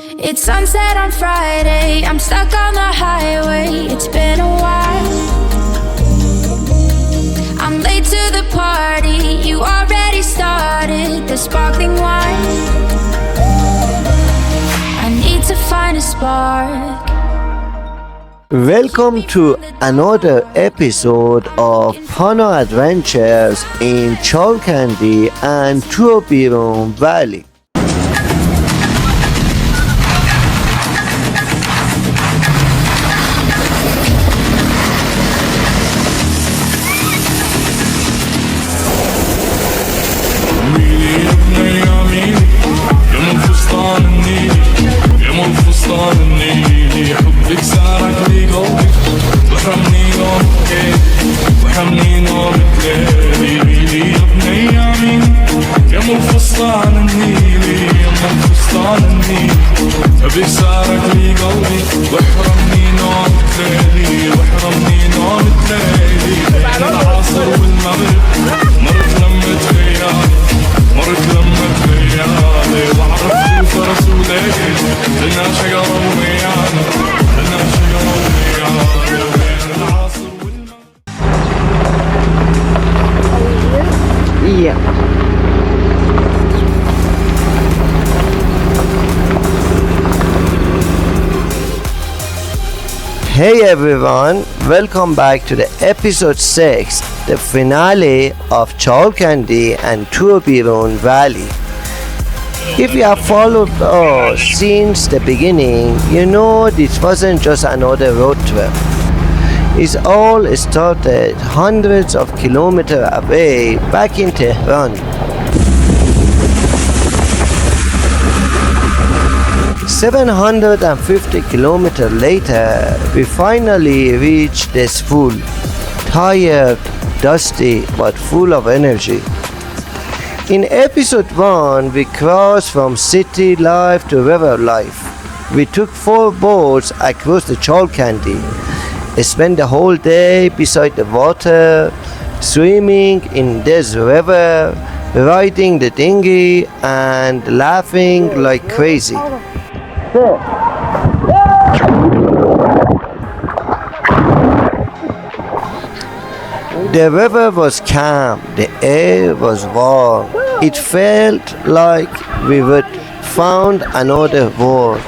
It's sunset on Friday, I'm stuck on the highway, it's been a while. I'm late to the party, you already started the sparkling wine. I need to find a spark. Welcome to another episode of Pana Adventures in Chalkandi and Tobirun Valley. Hey everyone, welcome back to the episode 6, the finale of Chalkandi and Toboron Valley. If you have followed us since the beginning, you know this wasn't just another road trip. It all started hundreds of kilometers away back in Tehran. 750 kilometers later, we finally reached Dezful, tired, dusty, but full of energy. In episode 1, we crossed from city life to river life. We took 4 boats across the Chalkandi, spent the whole day beside the water, swimming in this river, riding the dinghy, and laughing like crazy. The river was calm, the air was warm. It felt like we would found another world.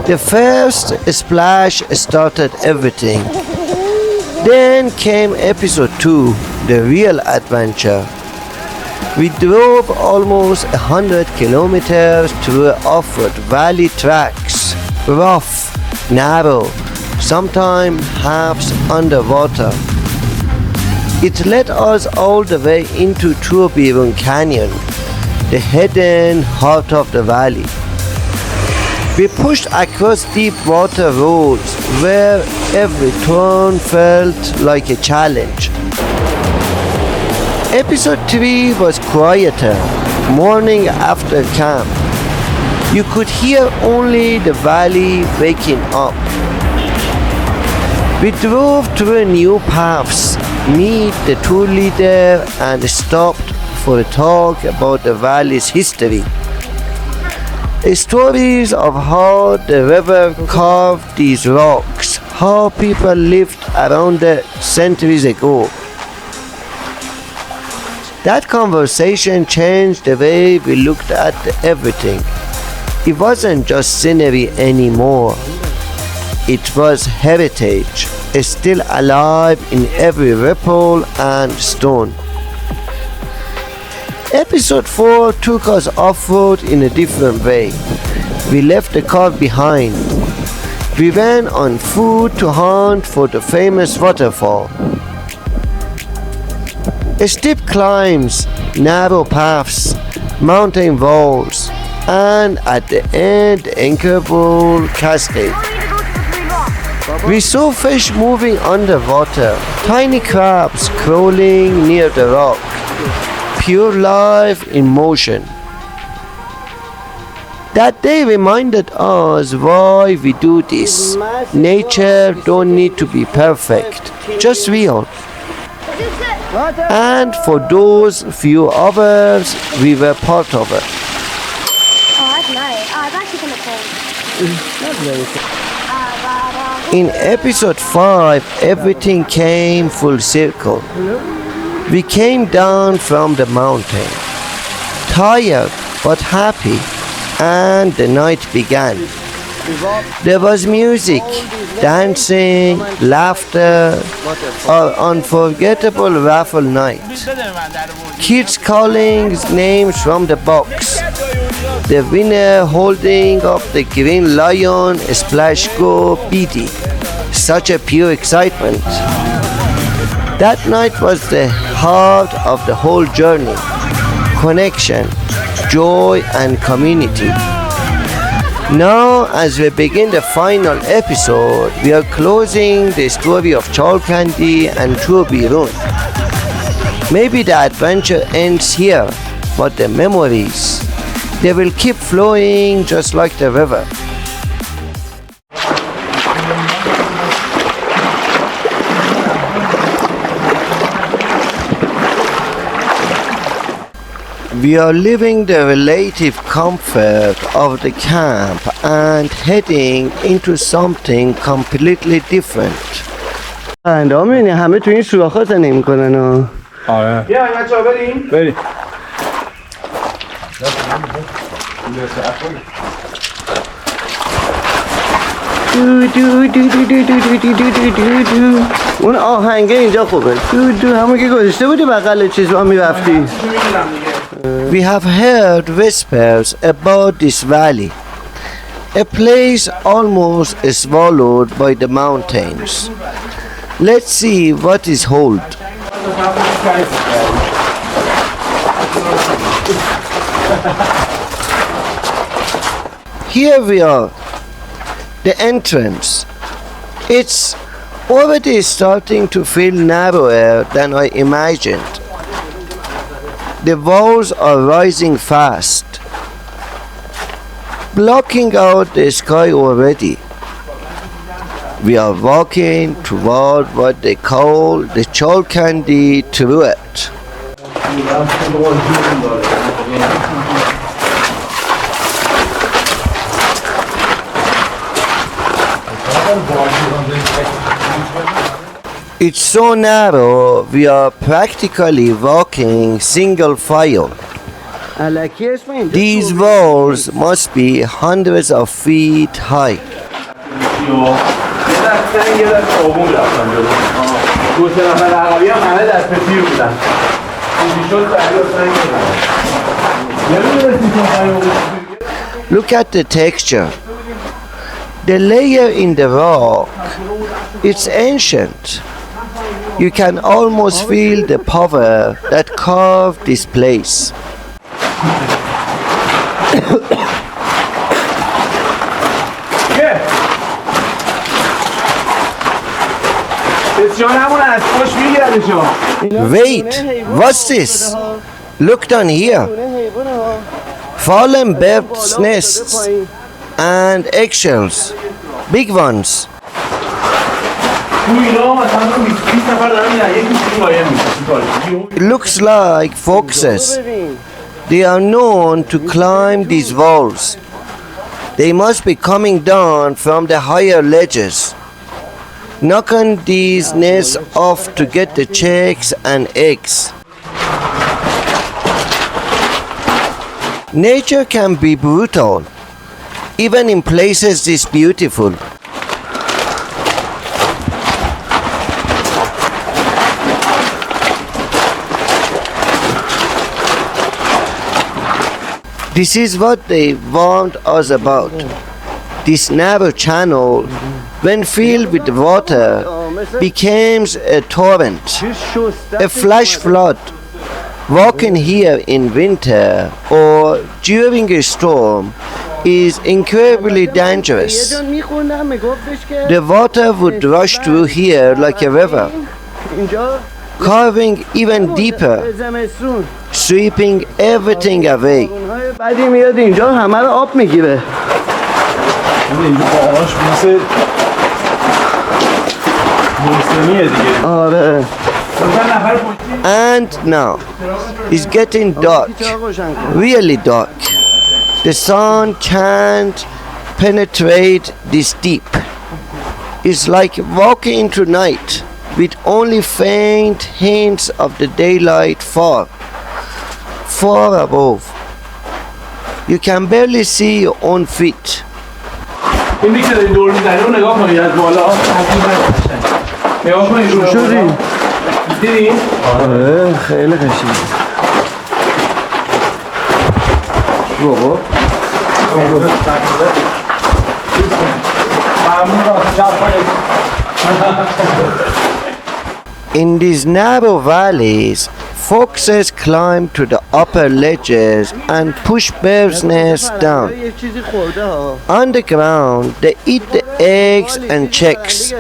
The first splash started everything. Then came episode 2, the real adventure. We drove almost 100 kilometers through off-road valley tracks, rough, narrow, sometimes half underwater. It led us all the way into Tobiron Canyon, the hidden heart of the valley. We pushed across deep water roads where every turn felt like a challenge. Episode 3 was quieter, morning after camp. You could hear only the valley waking up. We drove through new paths, meet the tour leader and stopped for a talk about the valley's history. Stories of how the river carved these rocks, how people lived around it centuries ago. That conversation changed the way we looked at everything. It wasn't just scenery anymore. It was heritage, still alive in every ripple and stone. Episode 4 took us off-road in a different way. We left the car behind. We went on foot to hunt for the famous waterfall. Steep climbs, narrow paths, mountain walls, and at the end, the incredible cascade. We saw fish moving underwater, tiny crabs crawling near the rock, pure life in motion. That day reminded us why we do this. Nature don't need to be perfect, just real. And for those few hours, we were part of it. Oh, that's nice. In episode 5, everything came full circle. We came down from the mountain, tired but happy, and the night began. There was music, dancing, laughter, an unforgettable raffle night. Kids calling names from the box. The winner holding up the green lion, Splash Go BD. Such a pure excitement. That night was the heart of the whole journey. Connection, joy, and community. Now, as we begin the final episode, we are closing the story of Chalkandi and Tobirun. Maybe the adventure ends here, but the memories, they will keep flowing just like the river. We are leaving the relative comfort of the camp and heading into something completely different. And همه تو این سوراخ‌ها زندگی می‌کنن. آره. بیا بچه‌ها بریم. اون آهنگه اینجا خوبه. همون که گذاشته بودی بغل چیز ما میرفتی. We have heard whispers about this valley, a place almost swallowed by the mountains. Let's see what is hold. Here we are, the entrance. It's already starting to feel narrower than I imagined. The walls are rising fast, blocking out the sky already. We are walking toward what they call the Chalkandi Truet. It's so narrow, we are practically walking single file. These walls must be hundreds of feet high. Look at the texture. The layer in the rock, it's ancient. You can almost feel the power that carved this place. Wait, what's this? Look down here. Fallen birds' nests and eggshells, big ones. It looks like foxes. They are known to climb these walls. They must be coming down from the higher ledges. Knock on these nests off to get the chicks and eggs. Nature can be brutal, even in places this beautiful. This is what they warned us about. This narrow channel, when filled with water, becomes a torrent, a flash flood. Walking here in winter or during a storm is incredibly dangerous. The water would rush through here like a river, carving even deeper, sweeping everything away. And now it's getting dark, really dark. The sun can't penetrate this deep. It's like walking into night with only faint hints of the daylight far above. You can barely see your own feet. اینی که داری دور میزنی رو نگاه کنید از بالا نگاه کنید رو شدی؟ دیدی؟ آره خیلی قشنگ. بابا In these narrow valleys, foxes climb to the upper ledges and push birds' nests down. On the ground, they eat the eggs and chicks,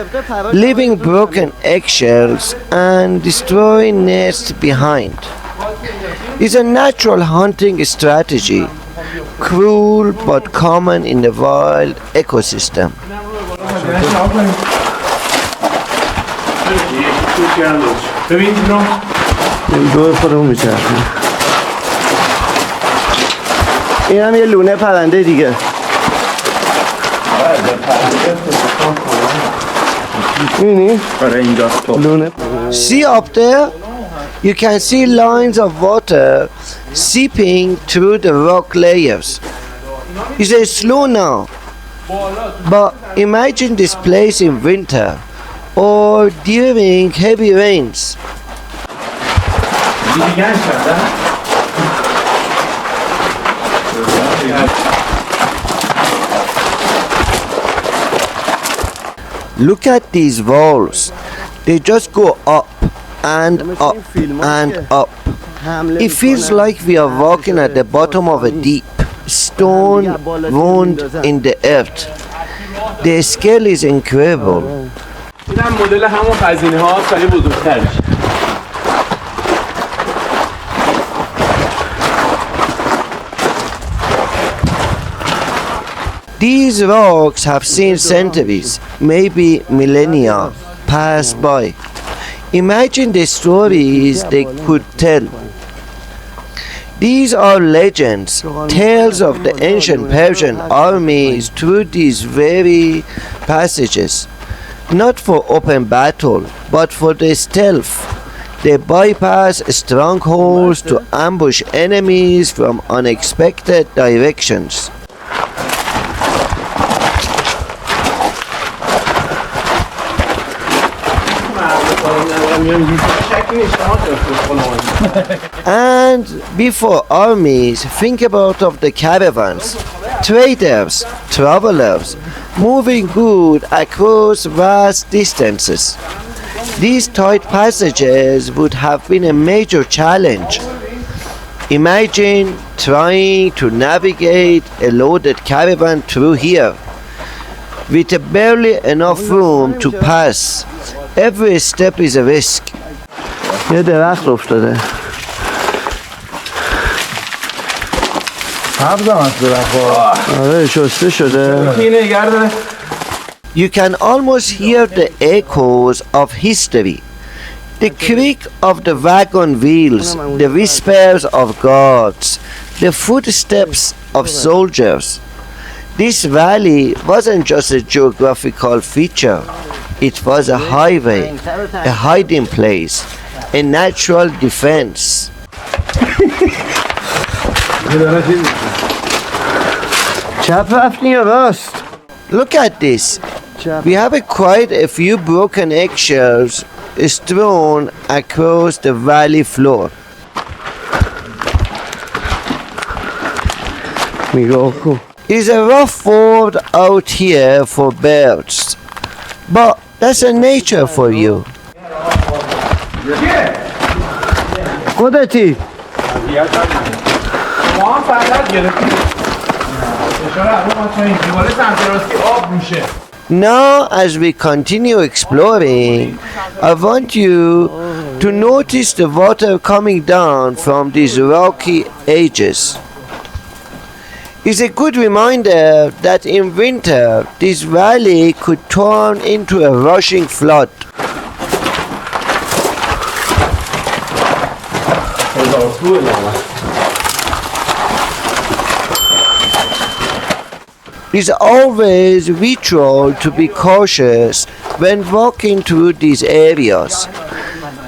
leaving broken eggshells and destroying nests behind. It's a natural hunting strategy, cruel but common in the wild ecosystem. ببین دور خودمون میچرخیم. این هم یه لونه پرنده دیگه. می‌بینی؟ آره اینجا لونه. See up there? You can see lines of water seeping through the rock layers. It's slow now, but imagine this place in winter or during heavy rains. Look at these walls. They just go up and up and up. It feels like we are walking at the bottom of a deep stone wound in the earth. The scale is incredible. این هم مدل همون خزینه هاست ولی بزرگتر میشه. These rocks have seen centuries, maybe millennia, pass by. Imagine the stories they could tell. These are legends, tales of the ancient Persian armies through these very passages. Not for open battle, but for the stealth. They bypass strongholds to ambush enemies from unexpected directions. And before armies, think about of the caravans, traders, travelers, moving goods across vast distances. These tight passages would have been a major challenge. Imagine trying to navigate a loaded caravan through here, with barely enough room to pass. Every step is a risk. یه درخت افتاده. سبزم از درخت. آره شسته شده. اینه گرده. You can almost hear the echoes of history. The creak of the wagon wheels, the whispers of gods, the footsteps of soldiers. This valley wasn't just a geographical feature. It was a highway, a hiding place, a natural defense. Look at this. We have quite a few broken eggshells strewn across the valley floor. It's a rough world out here for birds, but that's a nature for you. خودتی Now, as we continue exploring, I want you to notice the water coming down from these rocky edges. It's a good reminder that in winter, this valley could turn into a rushing flood. It's always vital to be cautious when walking through these areas,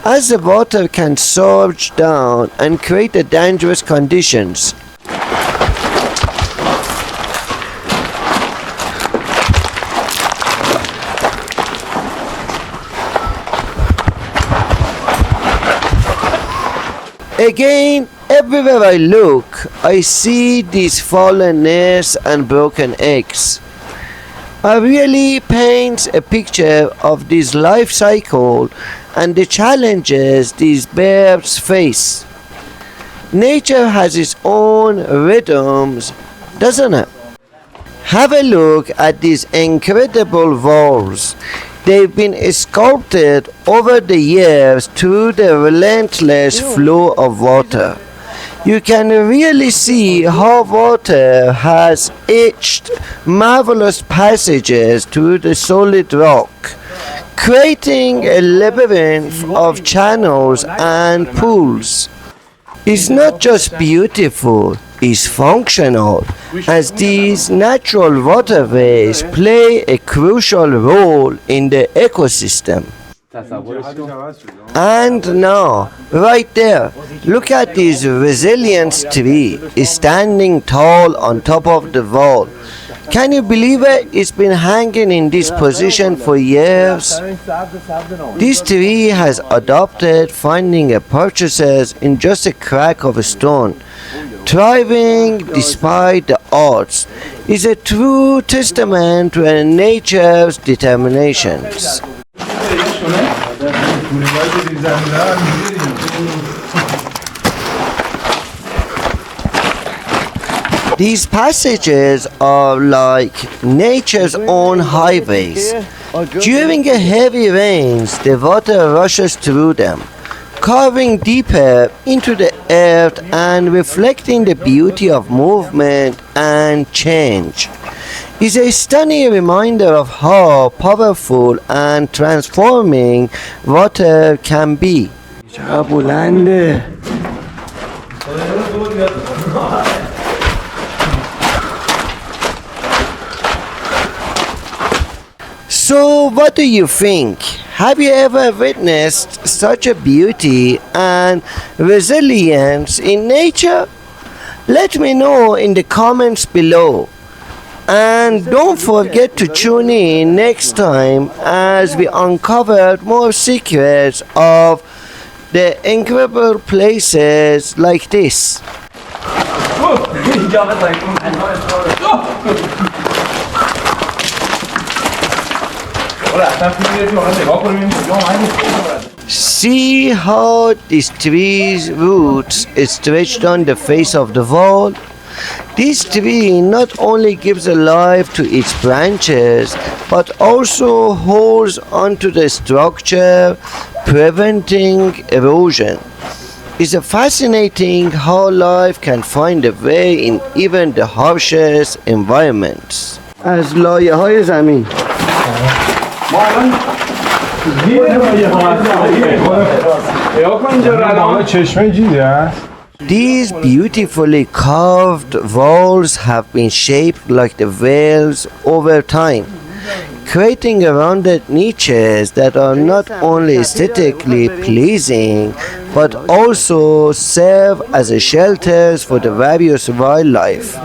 as the water can surge down and create dangerous conditions. Again, everywhere I look, I see these fallen nests and broken eggs. It really paints a picture of this life cycle and the challenges these birds face. Nature has its own rhythms, doesn't it? Have a look at these incredible walls. They've been sculpted over the years through the relentless flow of water. You can really see how water has etched marvelous passages through the solid rock, creating a labyrinth of channels and pools. It's not just beautiful, it's functional, as these natural waterways play a crucial role in the ecosystem. And now, right there, look at this resilience tree standing tall on top of the wall. Can you believe it? It's been hanging in this position for years. This tree has adopted finding a purchasers in just a crack of a stone. Thriving despite the odds is a true testament to nature's determinations. These passages are like nature's own highways. During a heavy rains, the water rushes through them, carving deeper into the earth and reflecting the beauty of movement and change. It's a stunning reminder of how powerful and transforming water can be. So, what do you think? Have you ever witnessed such a beauty and resilience in nature? Let me know in the comments below. And don't forget to tune in next time as we uncover more secrets of the incredible places like this. See how these trees' roots stretch down the face of the wall? This tree not only gives a life to its branches, but also holds onto the structure, preventing erosion. It's fascinating how life can find a way in even the harshest environments. از لایه‌های زمین These beautifully carved walls have been shaped like the whales over time, creating rounded niches that are not only aesthetically pleasing but also serve as shelters for the various wildlife.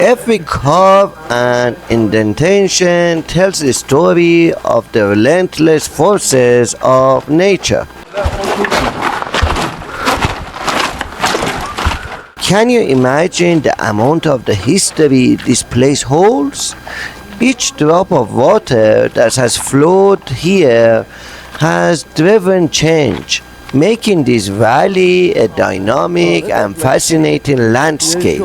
Every curve and indentation tells the story of the relentless forces of nature. Can you imagine the amount of the history this place holds? Each drop of water that has flowed here has driven change, making this valley a dynamic and fascinating landscape.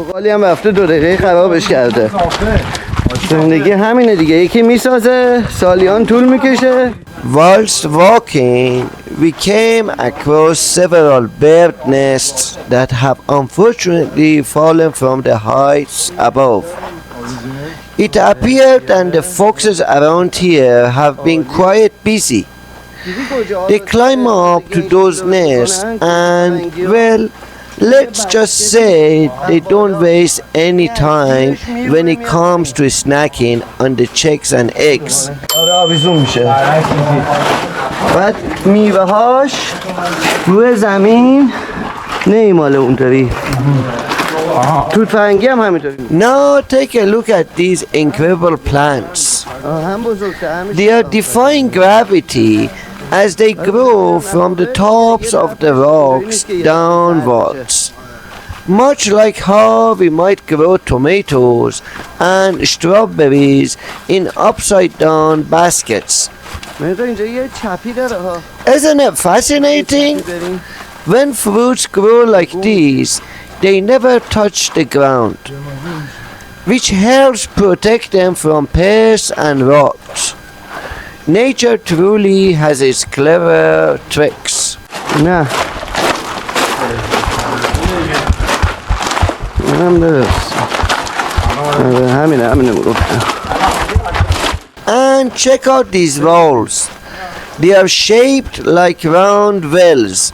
زندگی همینه دیگه یکی میسازه سالیان طول میکشه. Whilst walking, we came across several bird nests that have unfortunately fallen from the heights above. It appeared that the foxes around here have been quite busy. They climb up to those nests and, well, Let's just say they don't waste any time when it comes to snacking on the chicks and eggs. آره آویزون میشه. بعد میوه هاش روی زمین نمیماله اونطوری. توت فرنگی هم همینطوری. Now take a look at these incredible plants. They are defying gravity as they grow from the tops of the rocks downwards. Much like how we might grow tomatoes and strawberries in upside down baskets. Isn't it fascinating? When fruits grow like these, they never touch the ground, which helps protect them from pests and rocks. Nature truly has its clever tricks. Nah. And check out these walls. They are shaped like round wells,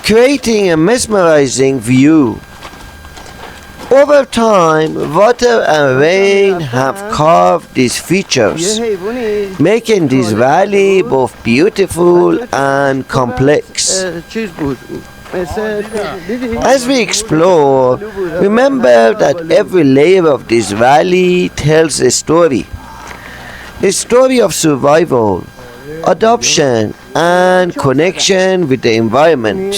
creating a mesmerizing view. Over time, water and rain have carved these features, making this valley both beautiful and complex. As we explore, remember that every layer of this valley tells a story of survival, adoption, and connection with the environment.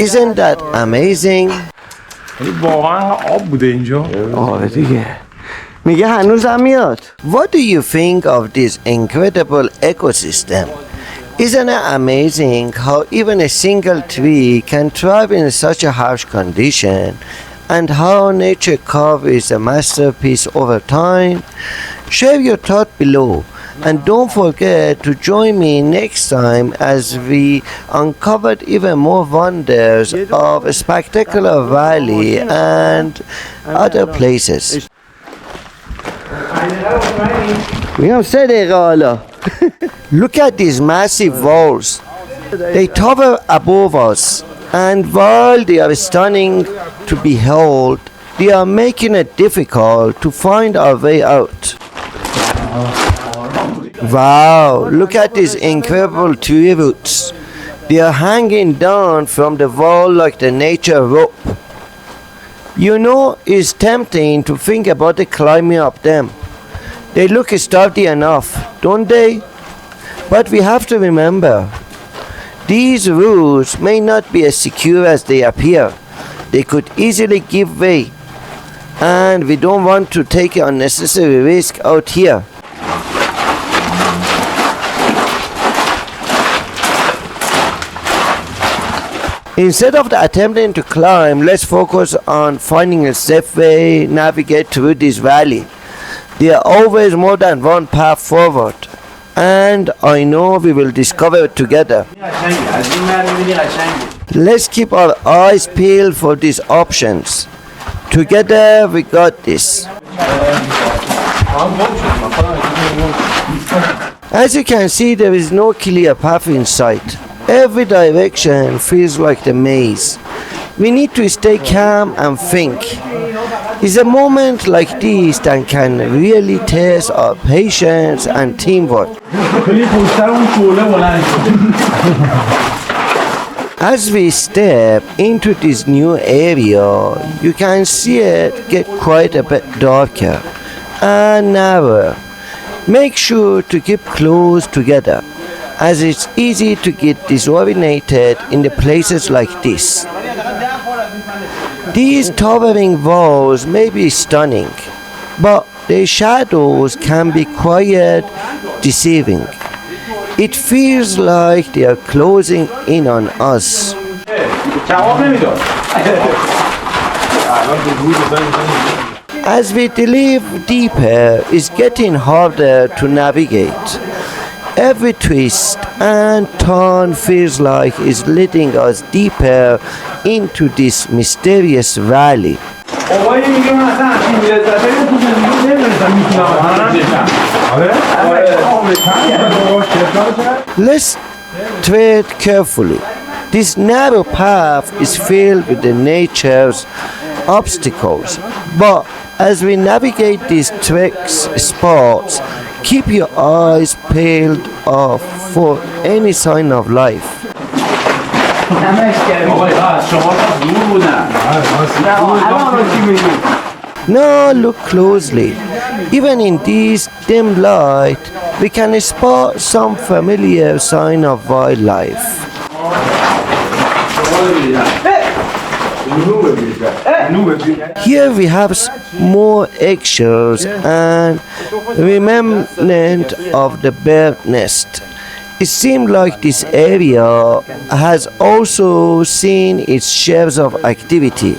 Isn't that amazing? واقعا آب بوده اینجا. آره دیگه. میگه هنوزم میاد. What do you think of this incredible ecosystem? Isn't it amazing how even a single tree can thrive in such a harsh condition, and how nature carves a masterpiece over time? Share your thought below, and don't forget to join me next time as we uncovered even more wonders of a spectacular valley and other places. Look at these massive walls. They tower above us, and while they are stunning to behold, they are making it difficult to find our way out. Wow, look at these incredible tree roots. They are hanging down from the wall like the nature rope. You know, it's tempting to think about the climbing up them. They look sturdy enough, don't they? But we have to remember, these roots may not be as secure as they appear. They could easily give way, and we don't want to take an unnecessary risk out here. Instead of attempting to climb, let's focus on finding a safe way to navigate through this valley. There are always more than one path forward, and I know we will discover it together. Let's keep our eyes peeled for these options. Together we got this. As you can see, there is no clear path in sight. Every direction feels like the maze. We need to stay calm and think. It's a moment like this that can really test our patience and teamwork. As we step into this new area, you can see it get quite a bit darker and narrower. Make sure to keep close together, as it's easy to get disoriented in the places like this. These towering walls may be stunning, but their shadows can be quite deceiving. It feels like they are closing in on us. As we delve deeper, it's getting harder to navigate. Every twist and turn feels like it's leading us deeper into this mysterious valley. Let's tread carefully. This narrow path is filled with the nature's obstacles, but as we navigate these trek spots, keep your eyes peeled off for any sign of life. Now look closely. Even in this dim light, we can spot some familiar sign of wildlife. Here we have more eggshells and remnant of the bird nest. It seems like this area has also seen its shares of activity.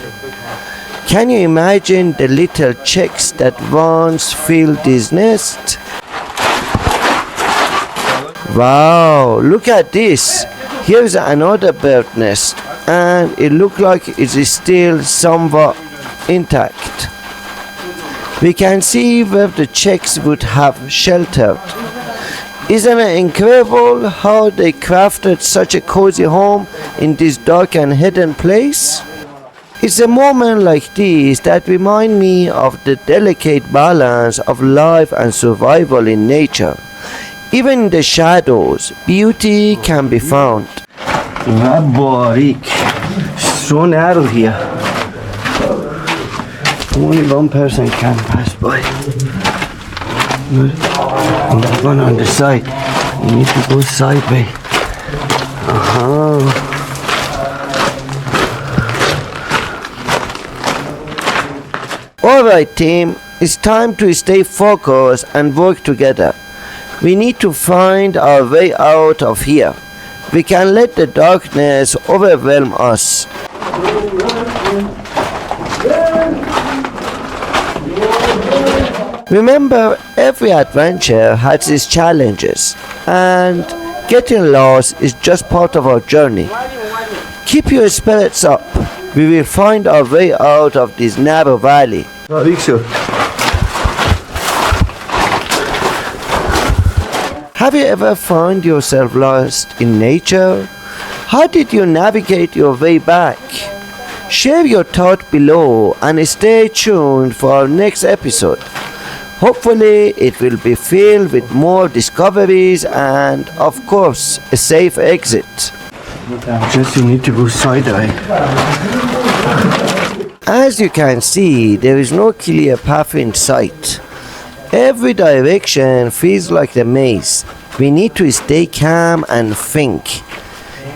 Can you imagine the little chicks that once filled this nest? Wow, look at this. Here's another bird nest, and it looks like it is still somewhat intact. We can see where the chicks would have sheltered. Isn't it incredible how they crafted such a cozy home in this dark and hidden place? It's a moment like this that remind me of the delicate balance of life and survival in nature. Even in the shadows, beauty can be found. So narrow here. Only one person can pass by. And that one on the side. You need to go sideways. Alright team, it's time to stay focused and work together. We need to find our way out of here. We can let the darkness overwhelm us. Remember, every adventure has its challenges, and getting lost is just part of our journey. Keep your spirits up. We will find our way out of this narrow valley. Have you ever found yourself lost in nature? How did you navigate your way back? Share your thought below and stay tuned for our next episode. Hopefully it will be filled with more discoveries and, of course, a safe exit. Just you need to go sideways. As you can see, there is no clear path in sight. Every direction feels like a maze. We need to stay calm and think.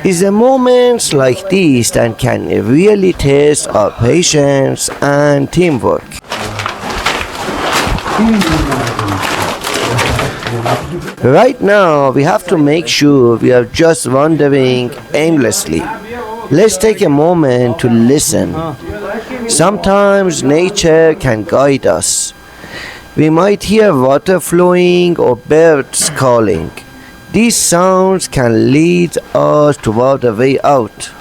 It's the moments like these that can really test our patience and teamwork. Right now, we have to make sure we are just wandering aimlessly. Let's take a moment to listen. Sometimes nature can guide us. We might hear water flowing or birds calling. These sounds can lead us toward a way out.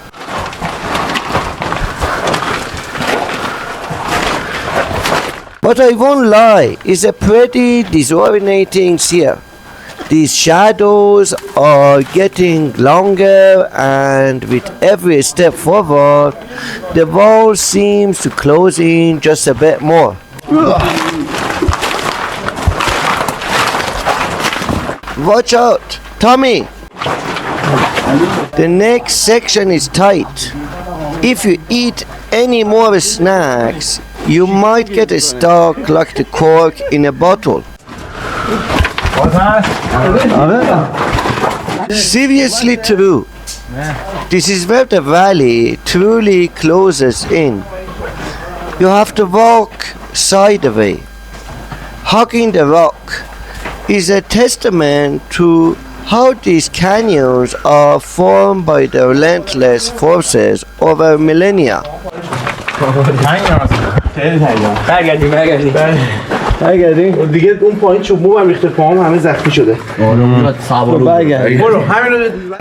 But I won't lie, it's a pretty disorientating here. These shadows are getting longer, and with every step forward, the wall seems to close in just a bit more. Watch out, Tommy! The next section is tight. If you eat any more snacks, you might get stuck like the cork in a bottle. Seriously true. This is where the valley truly closes in. You have to walk sideways. Hugging the rock is a testament to how these canyons are formed by the relentless forces over millennia. برگردیم دیگه اون پایین چوب مو هم ریخته پاهم همه زخمی شده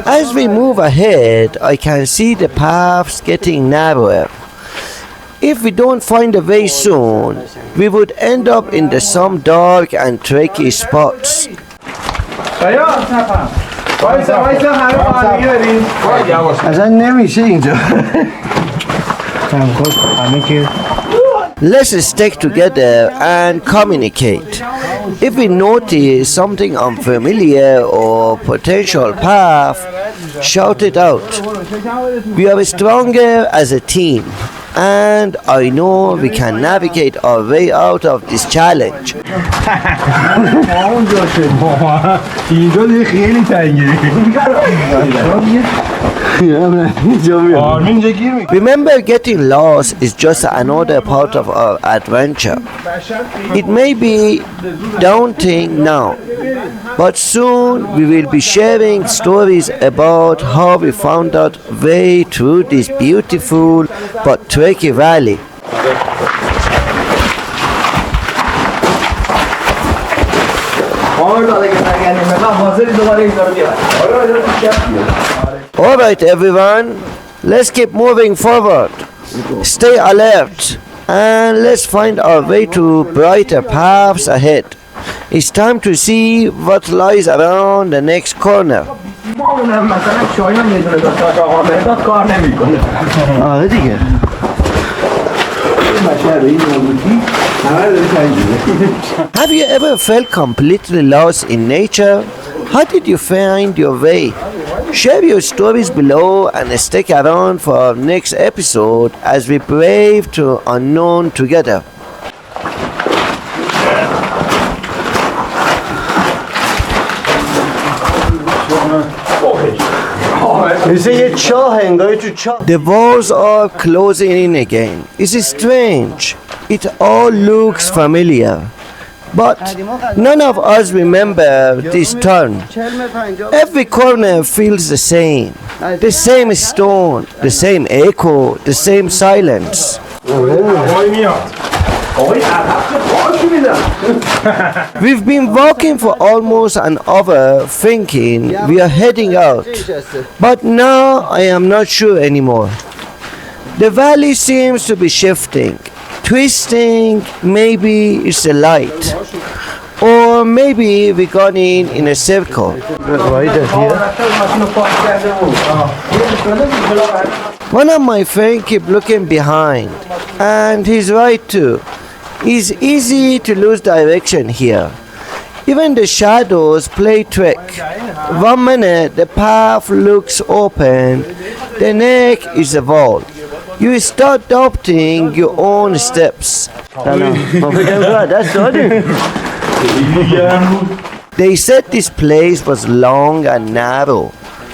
As we move ahead, I can see the paths getting narrower. If we don't find a way soon, we would end up in some dark and tricky spots. وایسا همه با هم دیگه بریم اصلا نمیشه اینجا. Let's stick together and communicate. If we notice something unfamiliar or potential path, shout it out. We are stronger as a team, and I know we can navigate our way out of this challenge. Remember, getting lost is just another part of our adventure. It may be daunting now, but soon we will be sharing stories about how we found our way through this beautiful but tricky valley. Alright everyone, let's keep moving forward. Stay alert and let's find our way to brighter paths ahead. It's time to see what lies around the next corner. Have you ever felt completely lost in nature? How did you find your way? Share your stories below and stick around for our next episode as we brave to unknown together. The walls are closing in again. It's strange. It all looks familiar. But none of us remember this turn. Every corner feels the same stone, the same echo, the same silence. We've been walking for almost an hour thinking we are heading out, but now I am not sure anymore. The valley seems to be shifting, twisting. Maybe it's the light, or maybe we're going in a circle. One of my friends keep looking behind, and he's right too. It's easy to lose direction here. Even the shadows play trick. One minute the path looks open, the next is a wall. You start doubting your own steps. They said this place was long and narrow,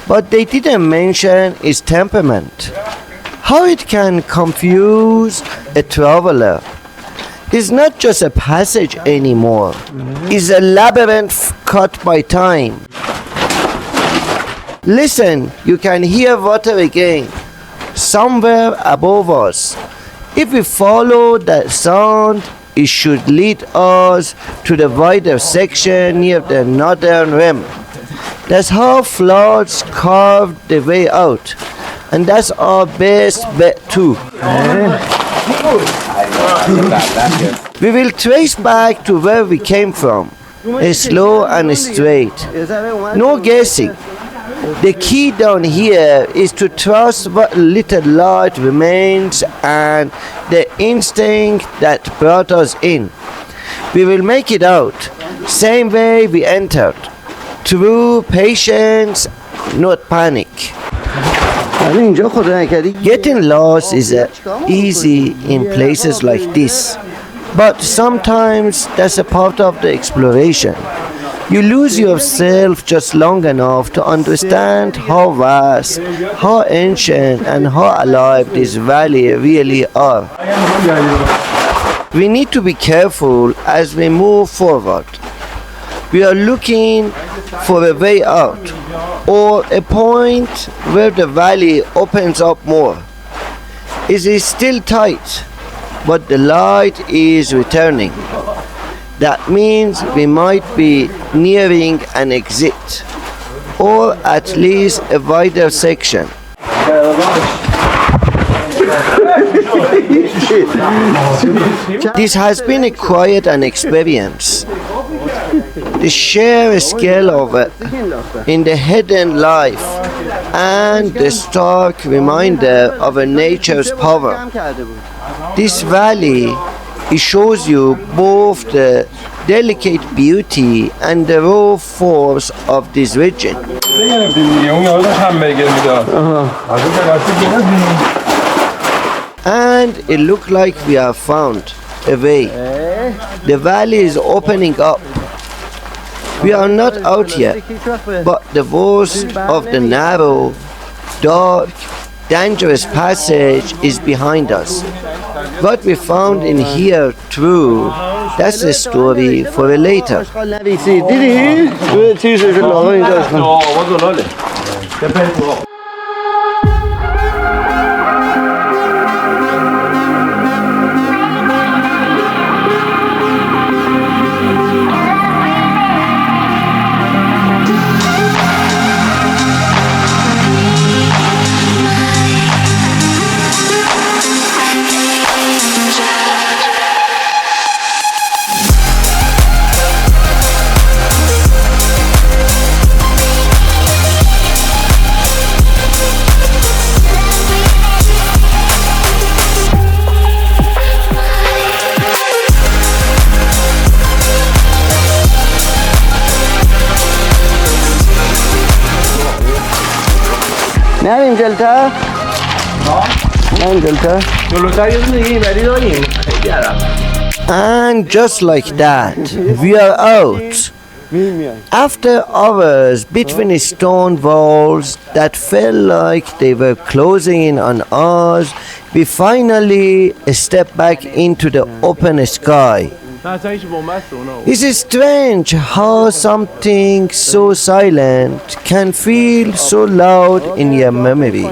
but they didn't mention its temperament. How it can confuse a traveler. It's not just a passage anymore. It's a labyrinth cut by time. Listen, you can hear water again, somewhere above us. If we follow that sound, it should lead us to the wider section near the northern rim. That's how floods carved their way out, and that's our best bet too. We will trace back to where we came from, slow and straight. No guessing. The key down here is to trust what little light remains and the instinct that brought us in. We will make it out, same way we entered, through patience, not panic. Getting lost is easy in places like this, but sometimes that's a part of the exploration. You lose yourself just long enough to understand how vast, how ancient, and how alive this valley really are. We need to be careful as we move forward. We are looking for a way out, or a point where the valley opens up more. It is still tight, but the light is returning. That means we might be nearing an exit, or at least a wider section. This has been a quiet experience. The sheer scale of it in the hidden life and the stark reminder of a nature's power. This valley, it shows you both the delicate beauty and the raw force of this region. And it looks like we have found a way. The valley is opening up. We are not out yet, but the worst of the narrow, dark, dangerous passage is behind us. What we found in here, true, that's a story for a later. نریم جلتر نریم جلتر And just like that, we are out. After hours between stone walls that felt like they were closing in on us, we finally step back into the open sky. It's strange how something so silent can feel so loud in your memory.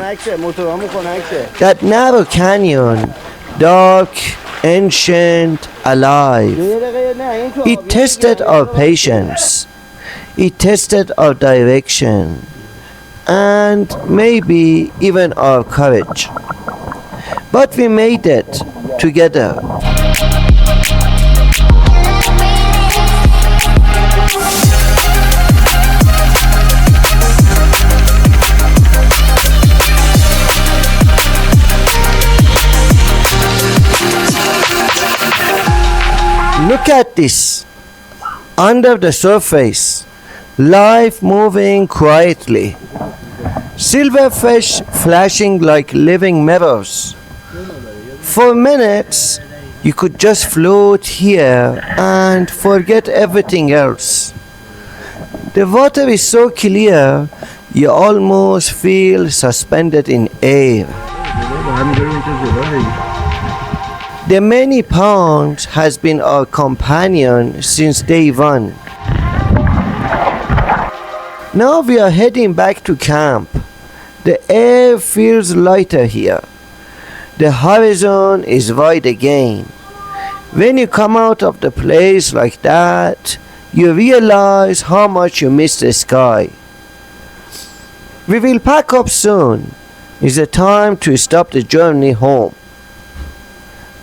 That narrow canyon, dark, ancient, alive. It tested our patience. It tested our direction. And maybe even our courage. But we made it together. Look at this. Under the surface, life moving quietly. Silverfish flashing like living mirrors. For minutes, you could just float here and forget everything else. The water is so clear, you almost feel suspended in air. The many ponds has been our companion since day one. Now we are heading back to camp. The air feels lighter here. The horizon is wide again. When you come out of the place like that, you realize how much you miss the sky. We will pack up soon. It's the time to stop the journey home.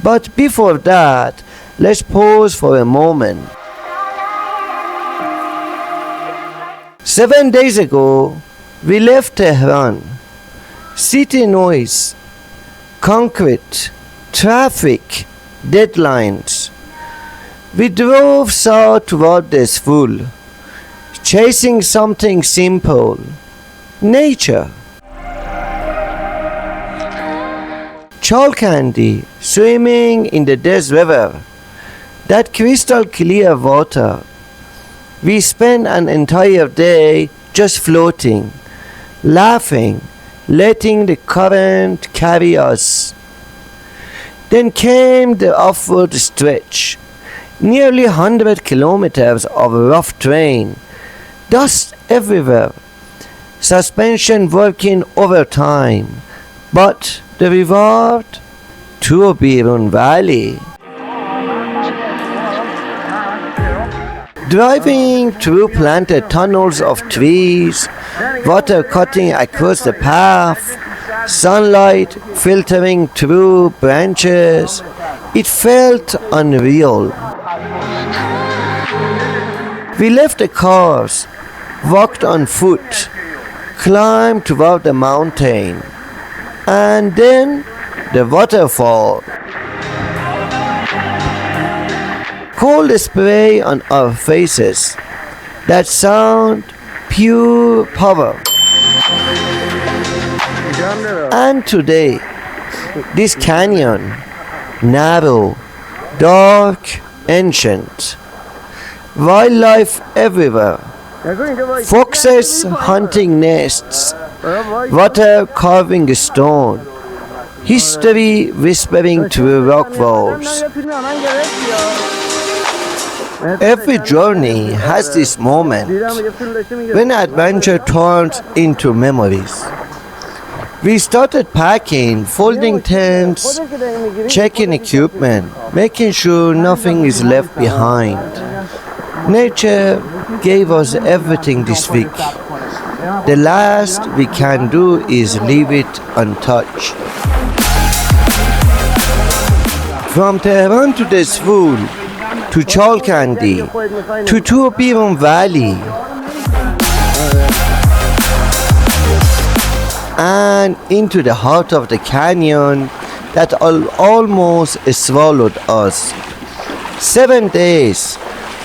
But before that, let's pause for a moment. 7 days ago, we left Tehran. City noise, concrete, traffic, deadlines. We drove south toward Dezful, chasing something simple, nature. Chalk candy swimming in the Des River, that crystal clear water. We spent an entire day just floating, laughing, letting the current carry us. Then came the upward stretch, nearly 100 kilometers of rough terrain, dust everywhere, suspension working overtime, but the reward? Tobirun Valley. Driving through planted tunnels of trees, water cutting across the path, sunlight filtering through branches, it felt unreal. We left the cars, walked on foot, climb toward the mountain, and then the waterfall. Cold spray on our faces. That sound, pure power. And today, this canyon, narrow, dark, ancient. Wildlife everywhere. Foxes hunting nests. Water carving a stone. History whispering through rock walls. Every journey has this moment when adventure turns into memories. We started packing, folding tents, checking equipment, making sure nothing is left behind. Nature gave us everything this week. The last we can do is leave it untouched. From Tehran to Dezful, to Chalkandi, to Tobirun Valley, and into the heart of the canyon that almost swallowed us. 7 days,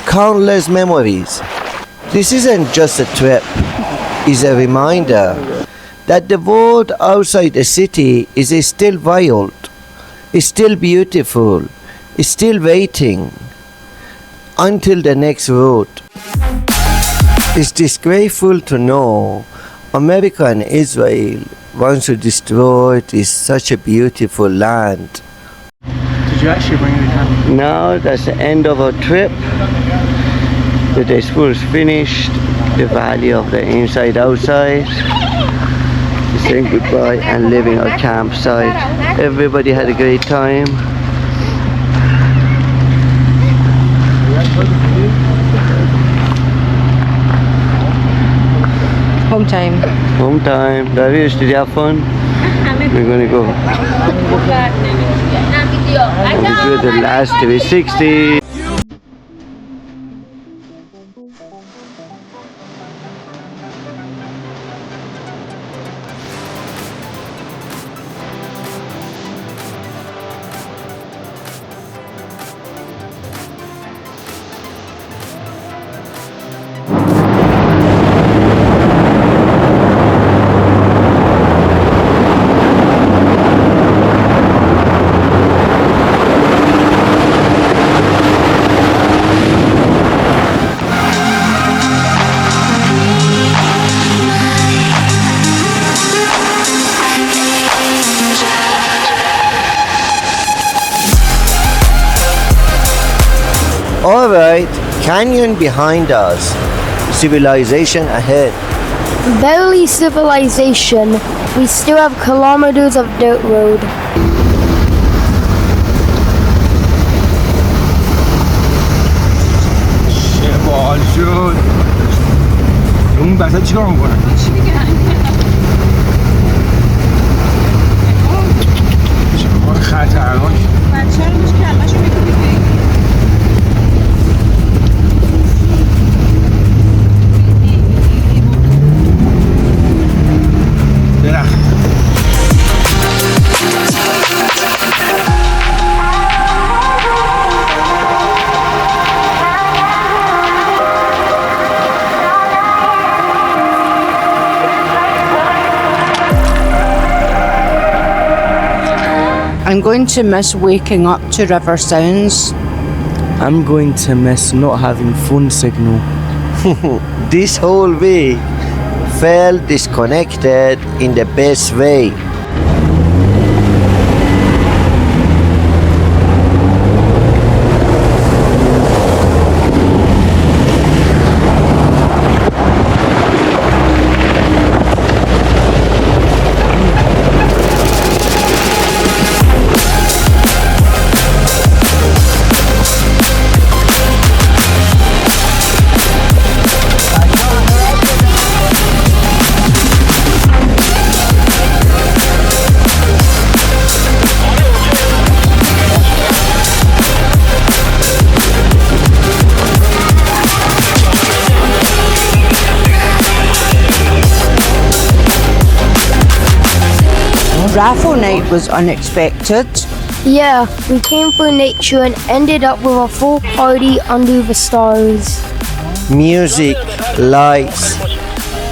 countless memories. This isn't just a trip, it's a reminder that the world outside the city is still wild, is still beautiful, is still waiting until the next route. It's disgraceful to know America and Israel wants to destroy this such a beautiful land. Did you actually bring the camera? Now that's the end of our trip. The Dezful is finished. The valley of the inside outside. Saying goodbye and leaving our campsite. Everybody had a great time. Home time. Home time. Darius, did you have fun? We're gonna go enjoy the last 360. Alright, canyon behind us, civilization ahead. Barely civilization, we still have kilometers of dirt road. 제발 슛. 용다서 찍어온 거야. خطرناک. بچه رو میشه کلمه‌شو میکنی درخت. I'm going to miss waking up to river sounds. I'm going to miss not having phone signal. This whole week felt disconnected in the best way. travel night was unexpected. Yeah, we came through nature and ended up with a full party under the stars. Music, lights,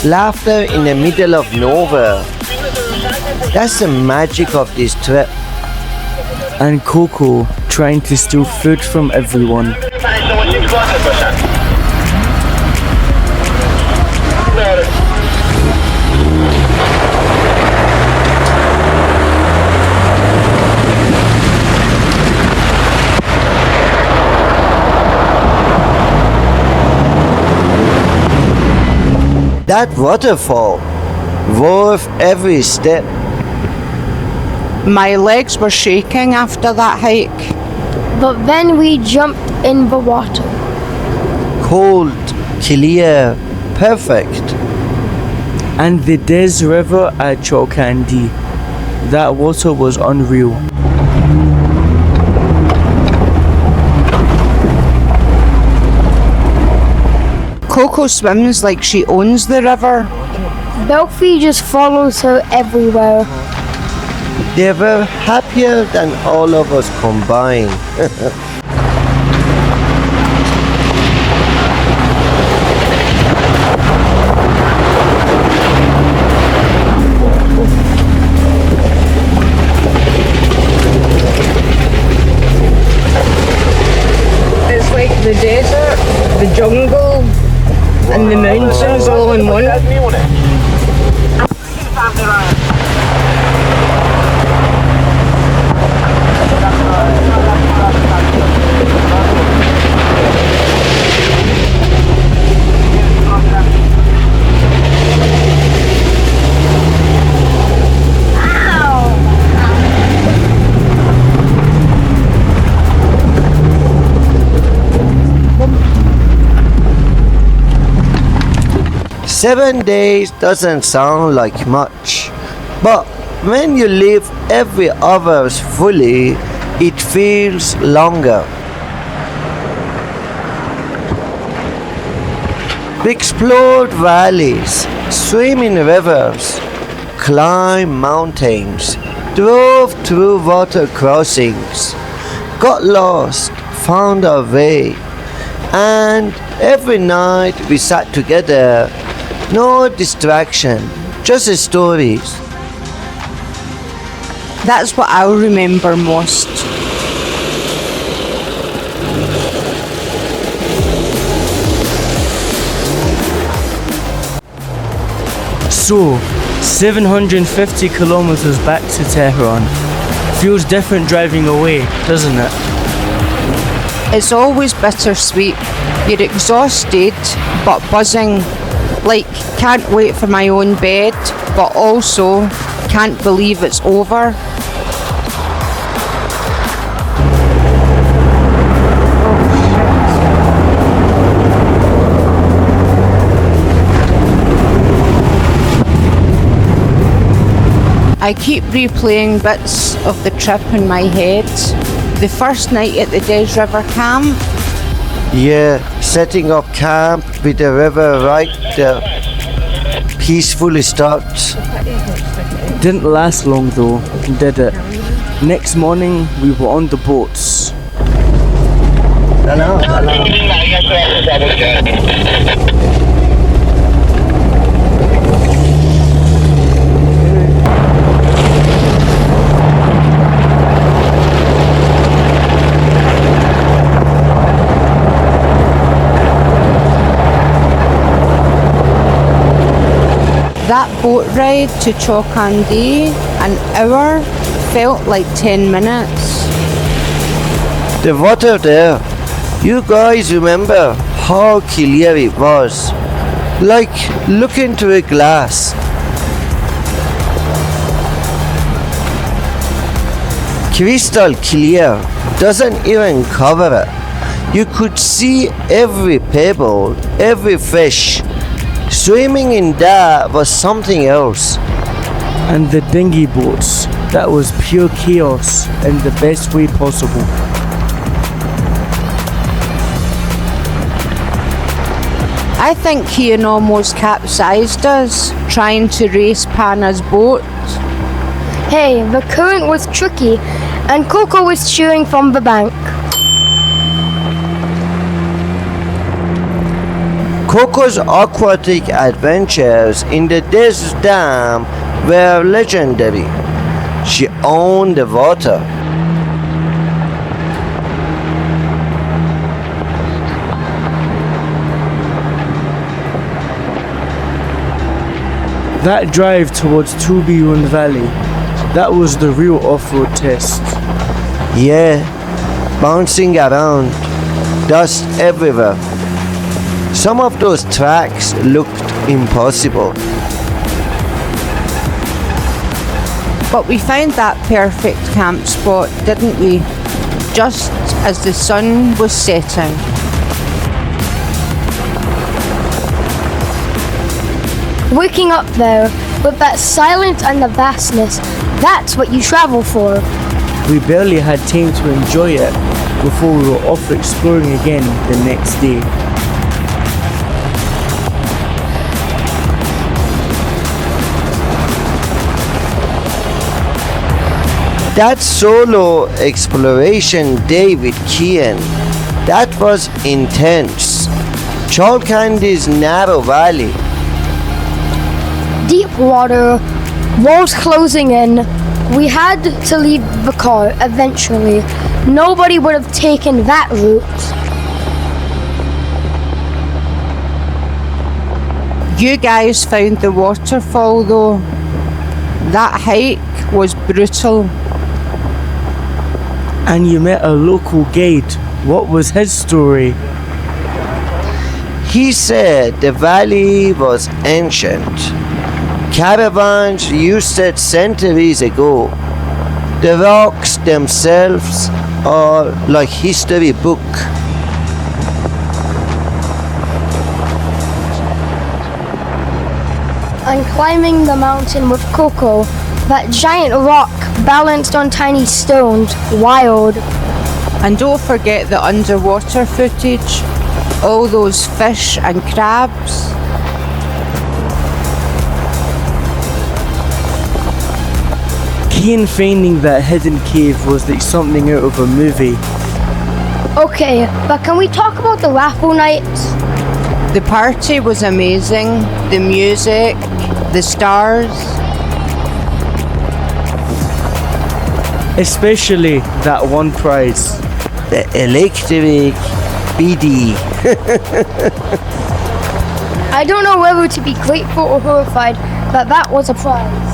laughter in the middle of nowhere. That's the magic of this trip. And Coco trying to steal food from everyone. That waterfall, worth every step. My legs were shaking after that hike. But then we jumped in the water. Cold, clear, perfect. And the Des River at Chokandi. That water was unreal. Coco swims like she owns the river. Belfie just follows her everywhere. They were happier than all of us combined. It's like the desert, the jungle, and the mountains all in one. Seven days doesn't sound like much, but when you live every hours fully, it feels longer. We explored valleys, swam in rivers, climbed mountains, drove through water crossings, got lost, found our way, and every night we sat together. No distraction, just stories. That's what I'll remember most. So, 750 kilometers back to Tehran. Feels different driving away, doesn't it? It's always bittersweet. You're exhausted, but buzzing. Like, can't wait for my own bed, but also can't believe it's over. I keep replaying bits of the trip in my head. The first night at the Des River camp. Yeah, setting up camp with the river right there. Peacefully starts. Didn't last long though, did it? Next morning we were on the boats. That boat ride to Chokandi, an hour, felt like 10 minutes. The water there, you guys remember how clear it was? Like looking through a glass. Crystal clear, doesn't even cover it. You could see every pebble, every fish. Swimming in that was something else. And the dinghy boats, that was pure chaos in the best way possible. I think Ian almost capsized us, trying to race Pana's boat. Hey, the current was tricky, and Coco was cheering from the bank. Coco's aquatic adventures in the Dezful Dam were legendary. She owned the water. That drive towards Tobirun Valley, that was the real off-road test. Yeah, bouncing around, dust everywhere. Some of those tracks looked impossible. But we found that perfect camp spot, didn't we? Just as the sun was setting. Waking up there with that silence and the vastness, that's what you travel for. We barely had time to enjoy it before we were off exploring again the next day. That solo exploration day with Kian, that was intense. Chalkandy's narrow valley. Deep water, walls closing in. We had to leave the car eventually. Nobody would have taken that route. You guys found the waterfall though. That hike was brutal. And you met a local guide. What was his story? He said the valley was ancient. Caravans used it centuries ago. The rocks themselves are like history book. And climbing the mountain with Coco, that giant rock balanced on tiny stones, wild. And don't forget the underwater footage. All those fish and crabs. Keen finding that hidden cave was like something out of a movie. Okay, but can we talk about the raffle night? The party was amazing. The music, the stars. Especially that one prize. The electric BD. I don't know whether to be grateful or horrified that that was a prize.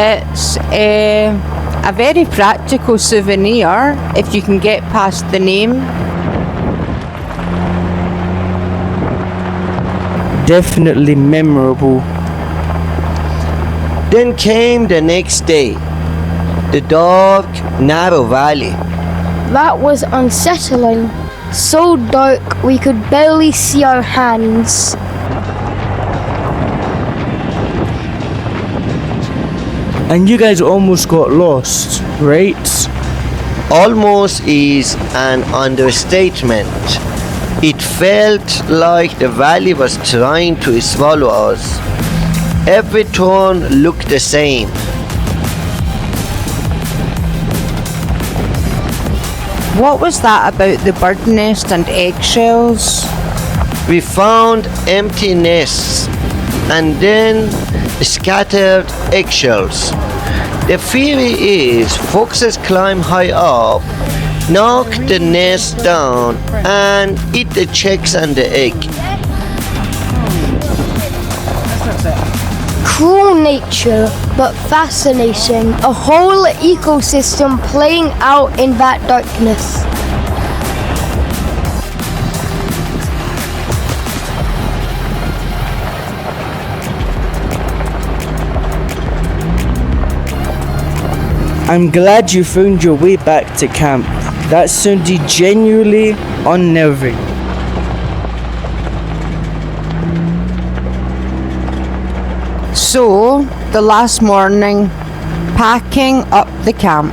It's a very practical souvenir if you can get past the name. Definitely memorable. Then came the next day. The dark, narrow valley. That was unsettling. So dark we could barely see our hands. And you guys almost got lost, right? Almost is an understatement. It felt like the valley was trying to swallow us. Every turn looked the same. What was that about the bird nest and eggshells? We found empty nests and then scattered eggshells. The theory is foxes climb high up, knock the nest down and eat the chicks and the egg. Cruel nature, but fascinating. A whole ecosystem playing out in that darkness. I'm glad you found your way back to camp. That sounded genuinely unnerving. So, the last morning, packing up the camp.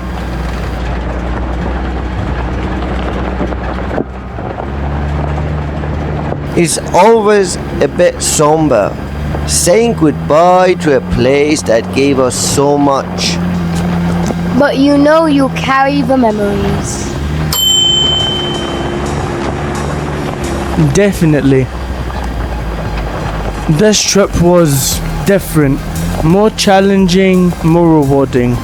It's always a bit somber. saying goodbye to a place that gave us so much. But you know you carry the memories. Definitely. This trip was different, more challenging, more rewarding.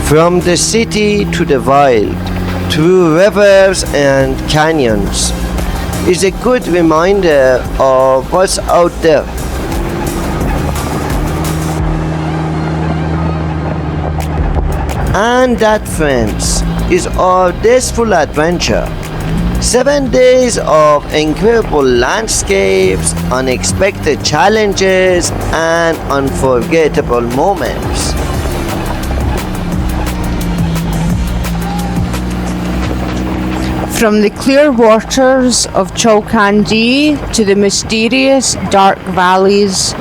From the city to the wild, through rivers and canyons, is a good reminder of what's out there. And that, friends, is our Dezful adventure. 7 days of incredible landscapes, unexpected challenges, and unforgettable moments. From the clear waters of Chalkandee to the mysterious dark valleys,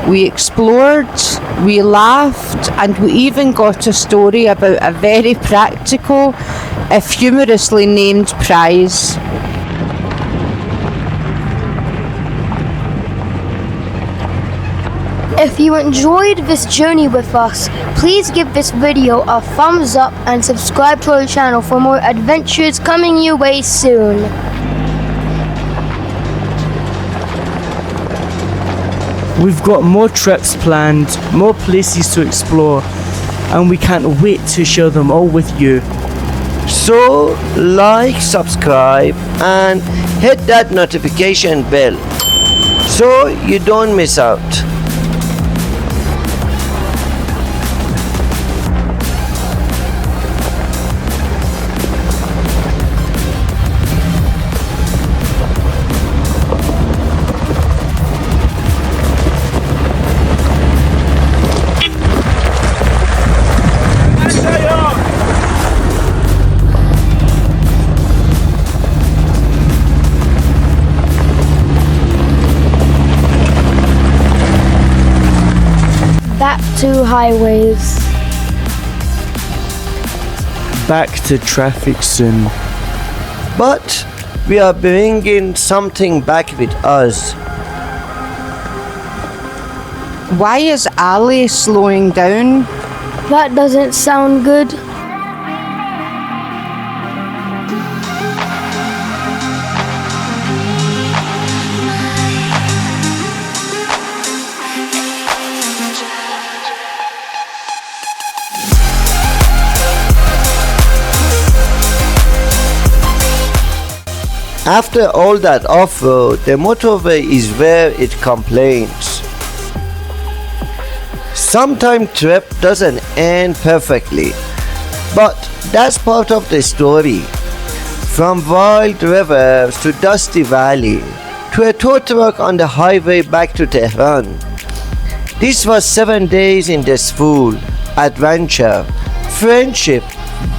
we explored, we laughed, and we even got a story about a very practical, if humorously named prize. If you enjoyed this journey with us, please give this video a thumbs up and subscribe to our channel for more adventures coming your way soon. We've got more trips planned, more places to explore, and we can't wait to share them all with you. So, like, subscribe, and hit that notification bell so you don't miss out. Back to highways. Back to traffic soon. But we are bringing something back with us. Why is Ali slowing down? That doesn't sound good. After all that off-road, the motorway is where it complains. Sometimes trip doesn't end perfectly, but that's part of the story. From wild rivers to dusty valley, to a tow truck on the highway back to Tehran. This was 7 days in Dezful, adventure, friendship,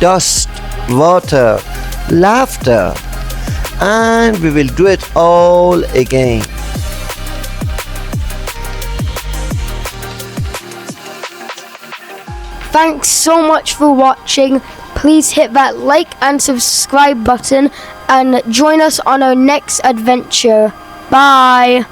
dust, water, laughter, and we will do it all again. Thanks so much for watching. Please hit that like and subscribe button and join us on our next adventure. Bye!